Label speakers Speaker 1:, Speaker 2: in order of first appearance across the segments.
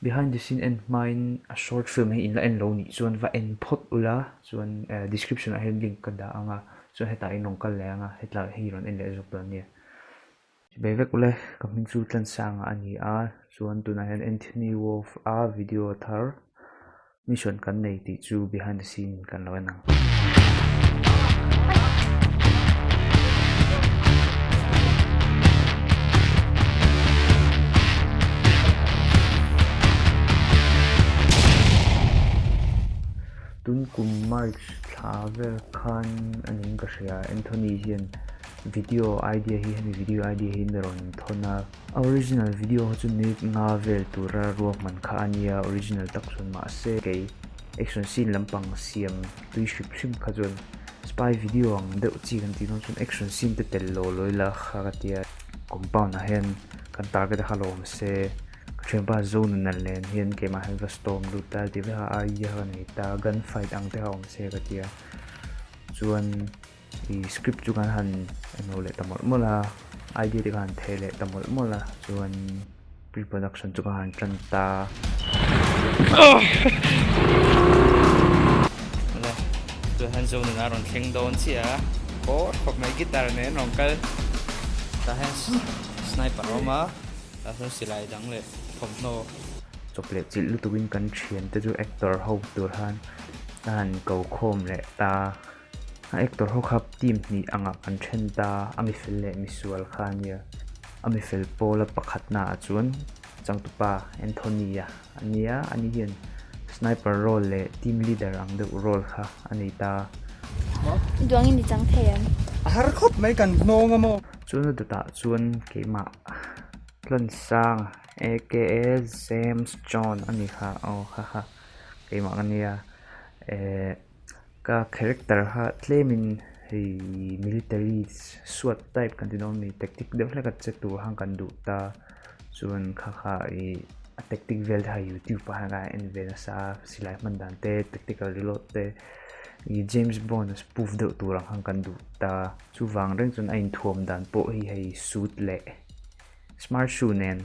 Speaker 1: behind the scene and mine a short film hi in la en lo ni chuan va en phot ula chuan description a hen link ka da anga chuan heta inong kal le anga hetla hiron en le zok don ni bevek ule kamin chu tlan sang ani a chuan tuna hen Anthony Wolf a video thar mission kan nei ti chu behind the scene kan lo na tun kum March thavel khan aning ka shya Anthony hian video idea hi hani video idea hi meron thona original video chu ni nga vel tura ruak man kha ania original takson ma se ke action scene lampang siam tui ship sim khajol spy video ang de chi kan ti non chun action scene te tel lo loila khagatia compound a hen kan target halom se Trempa Zonuna len hian ke ma have storm luta ti ha ai ha nei ta gunfight ang te hom se ka tia chuan i script chu kan han no le tamol mola idea te kan thele tamol mola chuan pre production chu kan tlan ta la tu han Zonuna ron theng don Cee-a ko khop mai guitar ne nongkal ta han sniper oma ta sun silai dang le no chocolate chil lu tuin kan thian te chu actor ho tur han tan ko khom le ta actor ho khap team ni anga kan then ta ami fel le misual khania ami fel pola pakhat na chuan changtupa Anthony ya ania ani hian sniper role le team leader ang de role kha ani ta
Speaker 2: duang in chang theam
Speaker 3: har khop mai kan no nga mo
Speaker 1: chuan ta chuan ke ma tlan sang aka Zames John ani kha ha ke ma ania ka character ha tlemin hei military SWAT type kan tinom ni tactic de la ka chetu hang kan du ta chuan kha I tactic vel ha YouTube pa ha en vel sa silai man dan te tactical reload te I James Bond spoof de tu rang hang kan du ta chu wang reng chun ain thuam dan po hi hei suit le smart shoe nen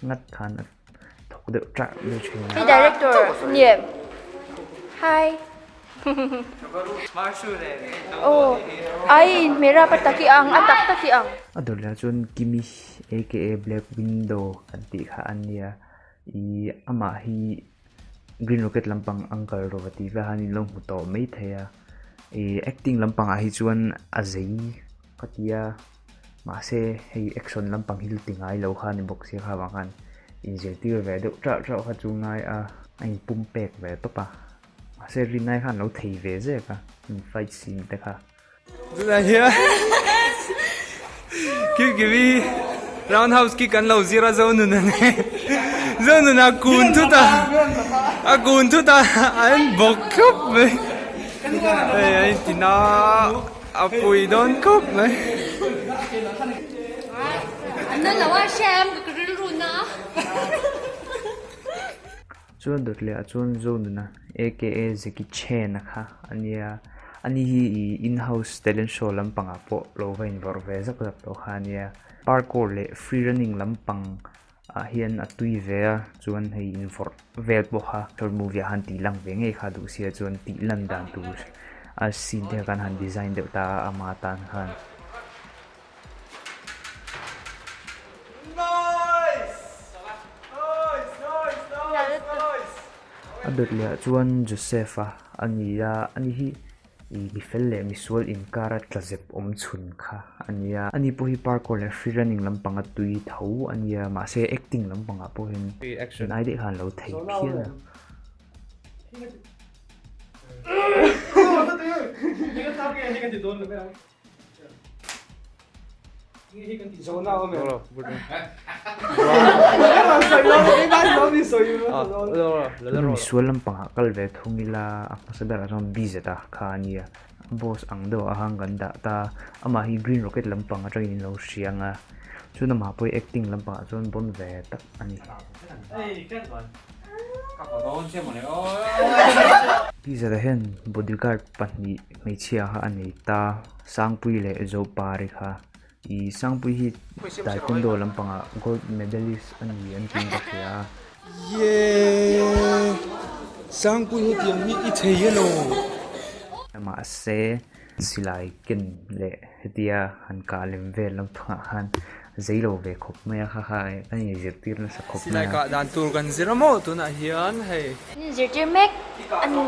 Speaker 1: ngat khan thok de tra le chhin
Speaker 2: hey director yeah hi
Speaker 1: smart shoe nen
Speaker 2: oh ai mera pataki ang atak taki ang
Speaker 1: adol la chun Kimi aka Black Window kan ti kha ania I ama hi green rocket lampang uncle rovati va hani long hu to mai theya acting lampang a hi chuan azei katia ma se hei action lampang hil tingai lo khan box se kha wangan injector ve do tra tra kha chu ngai a ai pum pek ve to pa ma se ri nai khan lo thei ve je ka fight scene te kha
Speaker 3: Zuna here Kimi roundhouse ki kan lo zira Zonuna ne Zonuna kun tu ta an bok khop me ai tina apui don khop me
Speaker 2: anna lawa sham gruna
Speaker 1: chuan dot le chuan Zonuna aka Zeki chhen kha ania ani hi in-house talent show lampanga po lo vain vor ve zak zak to khania parkour le free running lampang hian atui ve chuan hei in for vel bo ha tor movie han ti lang ve nge kha du sia chuan ti lan dan tu a scene te kan han design de ta ama tan khan adot le chuan Josepha ania ani hi I fel le misual in kara tlazep chhun kha ania ani po hi parkour le free running lampang atui tho ania ma se acting lampang a po hin action ai de han lo thei phia misual lampang kal ve thungila akmasadar ram B.Za khania boss ang do ahang ganda ta ama hi green rocket lampang atangin lo sianga chuna ma poi acting lampang chon bon ve tak ani B.Za da hen bodyguard pani mai chia ha ani ta Sangpuii le Zopari kha I Sangpuii hi Taekwondo lampanga gold medalist ani an tin ka ya
Speaker 3: yeah Sangpuii tiang hi I thei no.
Speaker 1: Ma se silai kin le hetia han ka lem ve lam thanga han zeilo ve khop maya kha kha ani zirtir na sa khop
Speaker 3: Silai ka dan tur kan ziramo tu na hian hei.
Speaker 2: Zirtir mek ani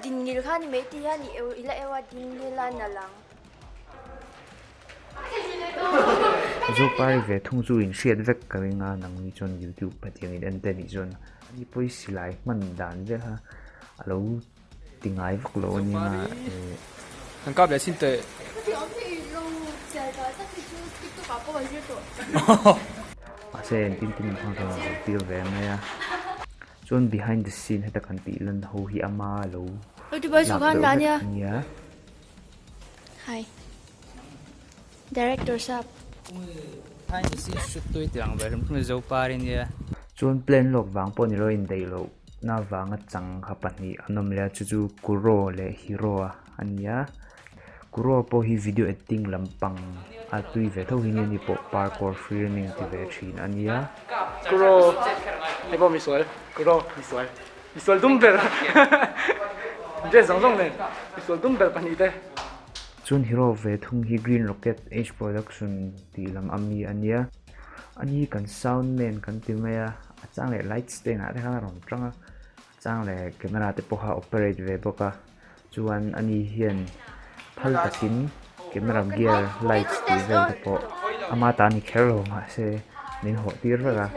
Speaker 2: dingil khani me ti yani ila ewa dingila na lang
Speaker 1: Zopari ve thung chu in hriat vek karinga nang ni chon YouTube patiang in ente ni chon ani poi silai man dan ve ha alo tingai vak lo ni ma
Speaker 3: Ang kap le sin te.
Speaker 1: ase tin tin phang thang tir ve ma ya chon behind the scene heta kan ti lan ho hi ama lo
Speaker 2: Oti ba su khan la nya
Speaker 1: ya
Speaker 2: Hi Director sap
Speaker 3: Hai ni si shoot tu tiang ve rum me Zopari ni.
Speaker 1: chon plan lok wang pon ro in dei lo na wanga chang kha pani anom le chu Kuro le Hiro ania Kuro po hi video editing lampang atui ve tho hi ni po parkour filming ti ve thin ania
Speaker 4: Kuro, ai bo misual, Kuro misual dumber. Je zong zong le, misual dumber pani te.
Speaker 1: chun Hiro ve thung hi Green Rocket H production ti lam ami ania ani kan soundman kan ti maya achang le lights te na te khan rom tanga chang le camera te po ha operate ve boka chuan ani hian phal takin camera gear lights ti vel te po ama ta ni khelo ma se min ho tir ra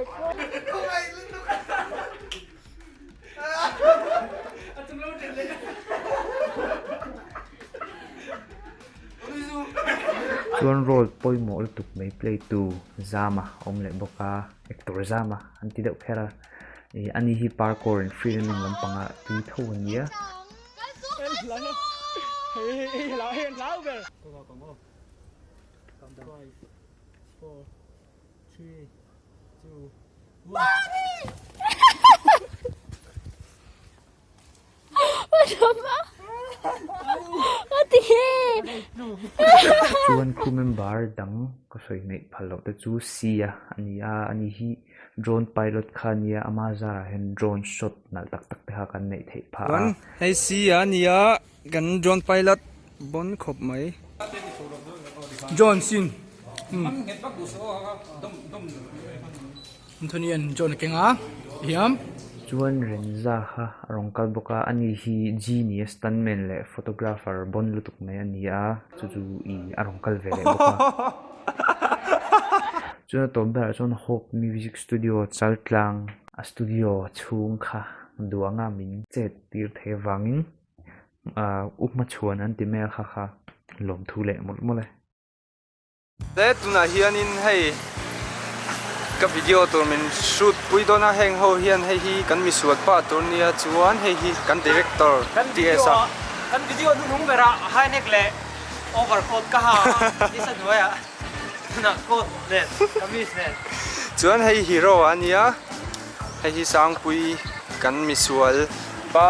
Speaker 1: chuan role poi mo tuk mai play tu Zama om le boka actor Zama anti deuh khera ani hi parkour and filming lampanga tui tho ania chuan crew member dang ko soi nei phalo te chu Cee-a ani hi drone pilot khania ama zara hen drone shot nal tak tak te ha kan nei thei pha
Speaker 3: Wan hei Cee-a nia kan drone pilot bon khop mai. John sin.
Speaker 4: Anthonian John kenga, hiam.
Speaker 1: chuan Renza ha rongkal boka ani hi genius stuntman le photographer bon lutuk mai ania chu I arongkal ve le boka chuan tomber chuan Hope Music Studio chaltlang a studio chhung kha duanga min che tir the wangin upma chuan an ti mel kha kha lom thu le mole
Speaker 3: Te tu na hian in hei ka video tur min shoot pui dona heng ho hian hei hi kan mi suat pa tur nia chuan hei hi kan director B.Za
Speaker 4: Kan video nu nung bera hai nek le overcoat ka ha. Isa duaya. Na coat le, kamis le.
Speaker 3: chuan hei Hiro ania hei hi Sangpuii kan mi sual pa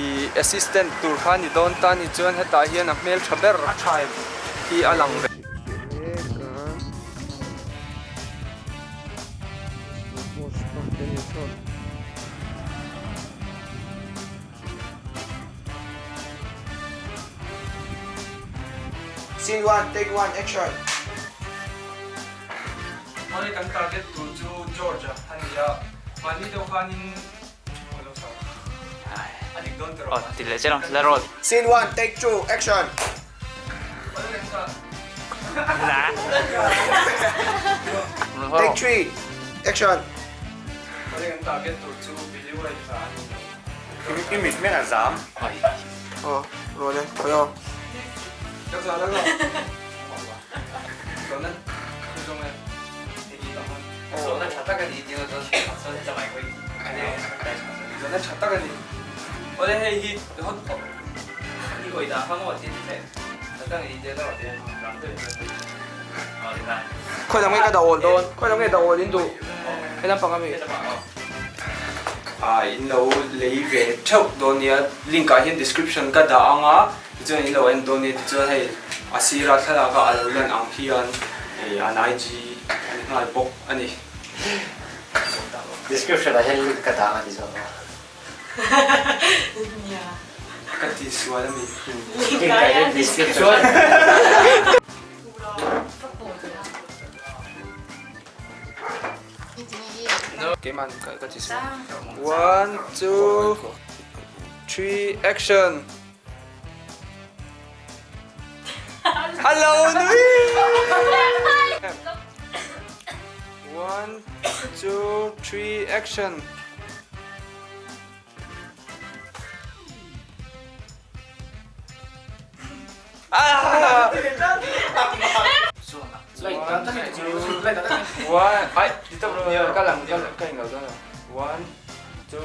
Speaker 3: I assistant tur khani don ta ni chuan heta hian a mel thaber thai hi alang ve
Speaker 5: Scene 1, take 1, action.
Speaker 3: Mali kan target tu chu Georgia hania mali do khanin hello sir adik don tero
Speaker 4: Tile jerang la roll.
Speaker 5: Scene 1, take 2, action. Take 3, action.
Speaker 3: mali kan target tu chu Villian sa
Speaker 5: Image mấy là giảm. Rồi đây, thôi không?
Speaker 3: Chắc sao đó không? Rồi nên không trong này thì gì đó hơn. Rồi nên chặt tắt cái gì nhưng mà tôi cho mày quay. Rồi nên chặt tắt cái gì? Ở đây hay gì? Tôi hốt tổ. Đi quay đã không có tiền thế. Chặt tắt cái gì chứ đâu có tiền. Làm tôi. Đi ra.
Speaker 5: Khôi đồng cái đầu ổn thôi. Khôi đồng cái đầu ổn đến tụ. Cái năm phòng cái gì?
Speaker 3: in lo lấy về theo donia link cả hiện description cả đã anga cho in lo en donia cho hay asira thala ka alulan ang hian an IG an ngai bok ani
Speaker 5: Description là hết cái đó là gì rồi?
Speaker 3: cái gì xua đó mình
Speaker 5: Cái description.
Speaker 3: cái màn cái gì xua 1 2 3 action hello Nui 1 2 3 action one ai dito bro ka lang kay ngao đó 1 2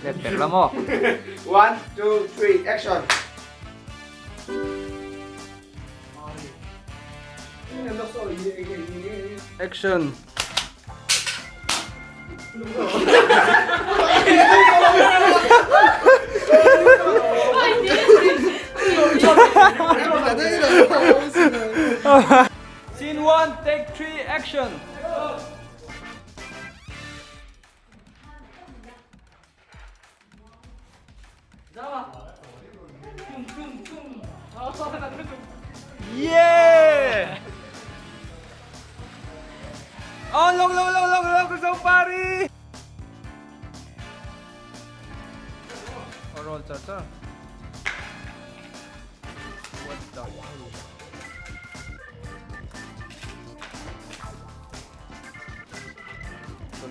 Speaker 4: Đẹp đẹp lắm không?
Speaker 5: 1 2 3 action.
Speaker 3: action scene 1 take 3 action yeah oh long Zopari roll cha what the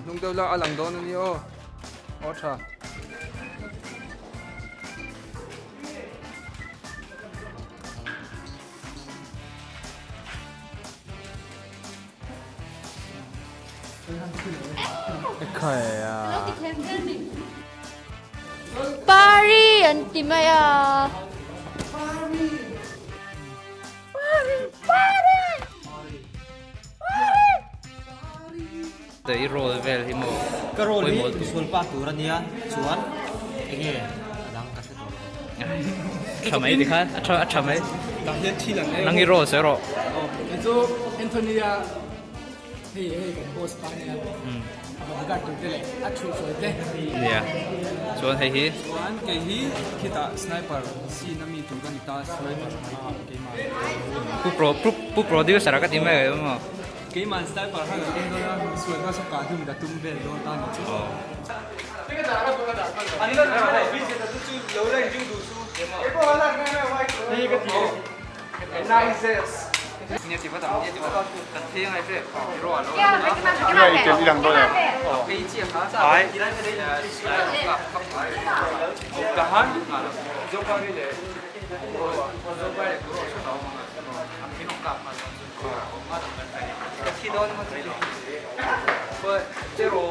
Speaker 3: nung daw la alang doon niyo otra kaya
Speaker 2: PARI anh tìm ai à?
Speaker 6: Theih roll vel hi mo
Speaker 7: cái role hi usul pa turan nia chuan enge adang ka se
Speaker 6: thamai di khan thamai
Speaker 4: Đang hiện thi lần này.
Speaker 6: nangi roll se ro
Speaker 4: Itu Antonia hey cái boss pa nia. Bodyguard tu tele. Achu so te.
Speaker 6: nia chuan hei hi
Speaker 3: chuan ke hi kita sniper si nami tu kan ta sniper ke ma
Speaker 6: pu pro di sara ka ti mai mo
Speaker 3: ke man sniper ha ga tung da suan ka so ka dum da tum vel don ta ni chu ani la bi se da tu chu lo la jing du su e ko la me ni cái ti nice
Speaker 6: nia ti ba tam nia ti ba kan the ngai se ro lo
Speaker 5: Cái này tiền đi đằng đôi này.
Speaker 6: pe chi ha sa ai
Speaker 3: ka han Zopari le
Speaker 6: Zopari Kuro so ta ma am ki no ka ma ma dam kan sai ka thi don ma tri ba zero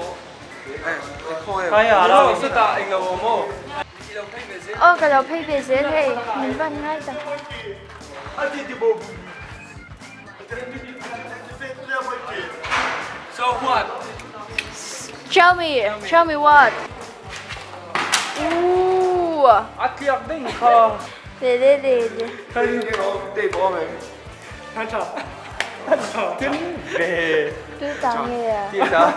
Speaker 3: kai ara so ta ing lo mo
Speaker 2: Ô cái đầu pay về dễ thì mình vẫn ngay ta.
Speaker 3: so what
Speaker 2: Show me what. Ooh.
Speaker 3: atliak ding ka
Speaker 2: Để.
Speaker 5: Đây có mày.
Speaker 3: về
Speaker 2: Tôi tặng nghe.
Speaker 3: tiền đó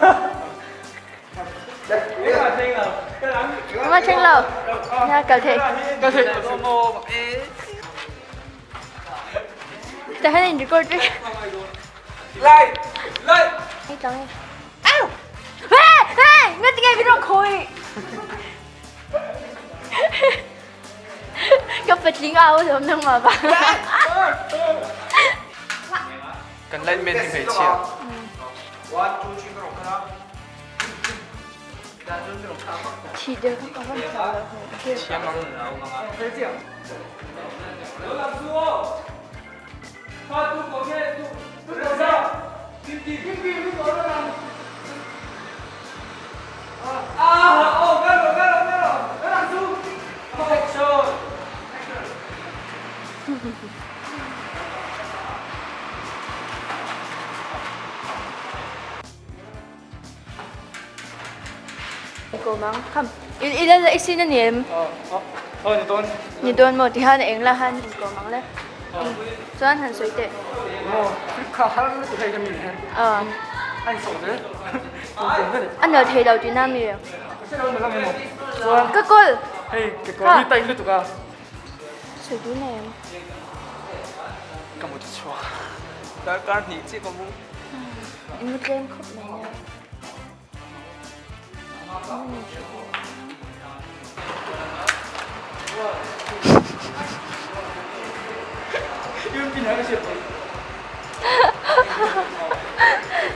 Speaker 2: Mà tranh lầu. Nha cẩn thận. Tại hai mình record đi.
Speaker 3: lại
Speaker 2: Hey, tao nghe. Ow! Hey! Ngay tiếng Việt Nam khôi. Gặp phải tiếng Âu thì không năng mà bà.
Speaker 3: cần lên bên thì phải chia
Speaker 2: Chỉ được có văn phòng là kia.
Speaker 3: chia bằng thế gì nó làm sao ha tu có nghe tu làm sao kim có nó làm ô cái rồi nó làm sao action
Speaker 2: Cô mắng không. Ý là ít xin anh em. Nhìn tuần một thì hai anh là hai cô mắng đấy. Cho anh hành suy tệ. Anh ở thế đầu tiên nam gì? Cái cô.
Speaker 4: Hey, cái cô đi tay được à?
Speaker 2: Suy túi này em.
Speaker 6: Kamu tu chua. Darkar ni cik kamu.
Speaker 2: Em muốn lên khúc này nè.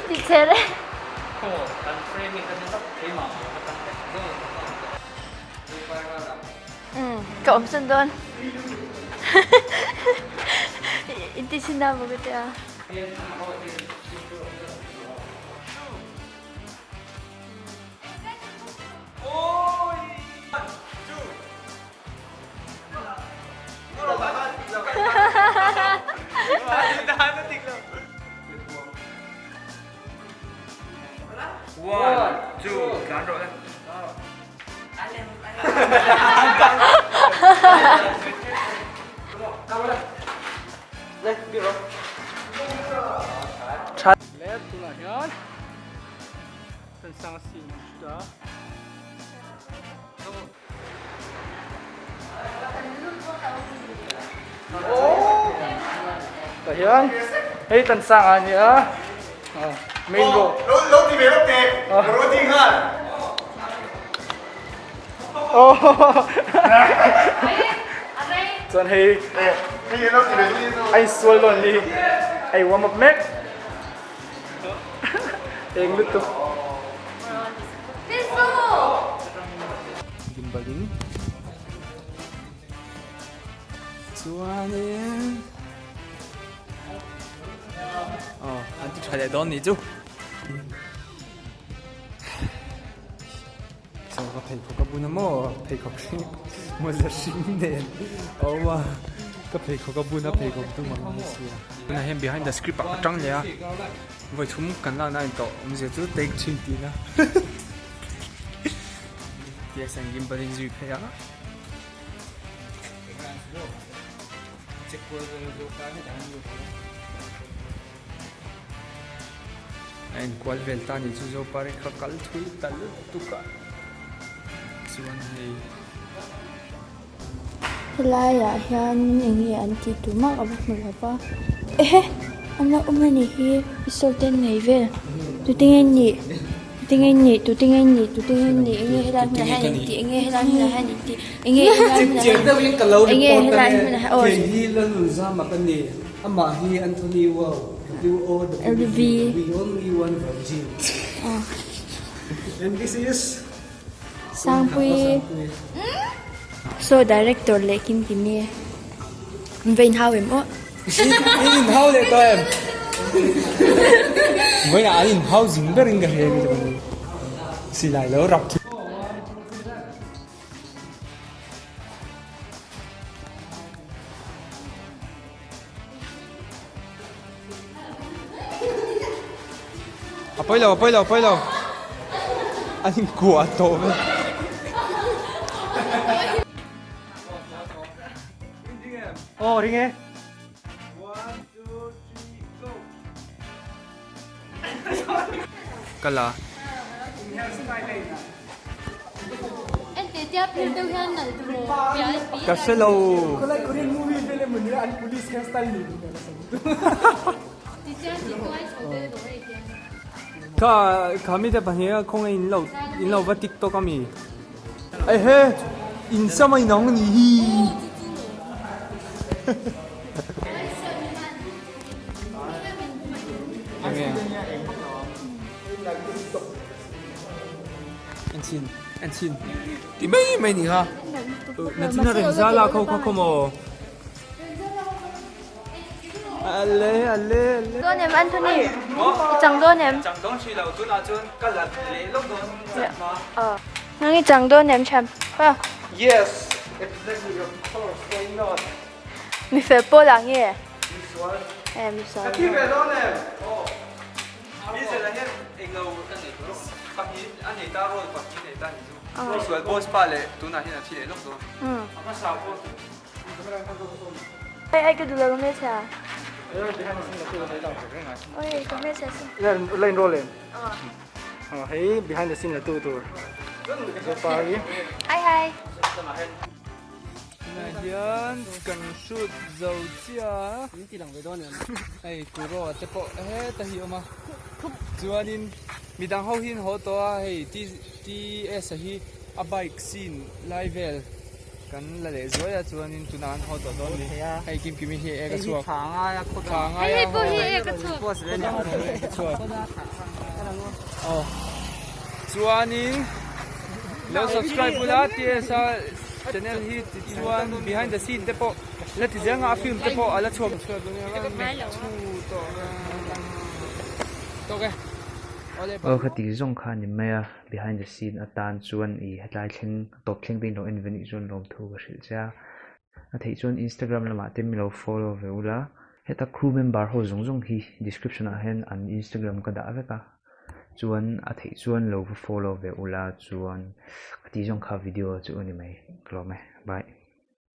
Speaker 2: Chị chết đấy. Cậu ông xin đơn. Inti xin nào một cái à.
Speaker 6: One, two, cán rồi.
Speaker 4: Đây, biết rồi. Left là nhớ. Tân sang xin đó. Hiền, hey tân sang à nhớ. Main road.
Speaker 5: Lốt thì về lốt tệ. Lốt thì hơn.
Speaker 4: John hey.
Speaker 5: Bây giờ lốt thì về đi.
Speaker 4: Anh xuôi luôn đi. Hey, warm up next. Em lúc tu.
Speaker 3: Gimbalin. Chuanin. Anh thích phải đón đi chú. Sao có thầy có bún mò, thầy có xin mua ra xin đèn. Mà có thầy có bún thầy có tu mà không xí. Cái này behind the script bạc trắng nhá. Vậy chúng cần là này tổ, mình sẽ chú take chhin tí na. Yes, anh Gimbalin duy phải á. Anh qual velta ni chu Zopari kha kal thui tal tuka chuan hei
Speaker 2: Lai ya hian engi anti tuma abak malapa. Ana umani hi isolten nei ve. Tu tingen ni. Engi helan na han ti engi helan na han ti. Engi helan na.
Speaker 8: Chừng đâu những cái lâu
Speaker 2: Engi helan na. Oh.
Speaker 8: Hi lan Zama kan nei. Ama hi Anthony wow.
Speaker 2: LV.
Speaker 8: We only one virgin. And this is
Speaker 2: Sangpuii. So director le Kimi. Vein how em o.
Speaker 8: in how le to em. Mới là in how dính bering cái gì vậy? Xì lại lỡ rập.
Speaker 3: Apoy lo. Anh của to vậy.
Speaker 4: Ring nghe.
Speaker 3: Kala.
Speaker 2: Em tiếp theo đâu hen là tu.
Speaker 3: Kaselo.
Speaker 4: Có lại Korean movie film mình là anh police hairstyle này.
Speaker 3: Kami ta bania không in lâu vào TikTok kami. Ai he in sama in nong ni. Anh xin. Thì mấy nè ha. Nãy giờ Renza là không mà. Alle.
Speaker 2: Đôi em Anthony. Chẳng đôi em.
Speaker 6: Chẳng đón suy đầu tôi là chun cái là lễ lúc đó.
Speaker 2: Nang chẳng đôi em chăm. Phải.
Speaker 4: Yes, exactly of course. Why not?
Speaker 2: Mi phải bỏ lắng nghe. Em sao?
Speaker 4: Khi về đó nè.
Speaker 6: Bây giờ là hết anh lâu anh ấy bắt anh ấy ta rồi bắt anh ấy
Speaker 3: visual boss pa le tu na hin a thi le lok do
Speaker 2: ai cái đồ này chả
Speaker 4: behind the scene là tôi thấy đâu
Speaker 2: ôi cái này chả
Speaker 4: lên roll lên thấy behind the scene là tôi Zopari
Speaker 2: hi
Speaker 3: na hian kan shoot zo chia ai Kuro te po he ta hi oma chuanin midang ho hin ho to a hei ti es hi a bike scene live kan la le zoya chuanin tunan ho to don ni hei Kimi hi e ka chuak thanga ya
Speaker 2: po hi cái chuột
Speaker 3: boss le ni ka chuak chuanin lo subscribe pula ti sa channel hi ti chuan behind the scene te po la ti zenga film te po ala chom chua do ni to ke
Speaker 1: khati zong khan ni maya behind the scene atan chuan I hetlai thleng top thleng bin lo inveni chuan lom thu ka hril cha a thei chuan Instagram lama te mi lo follow veula heta crew member ho zong hi description a hen an Instagram ka da veka chuan a thei chuan lo follow veula chuan khati zong kha video chu ani mai klome bye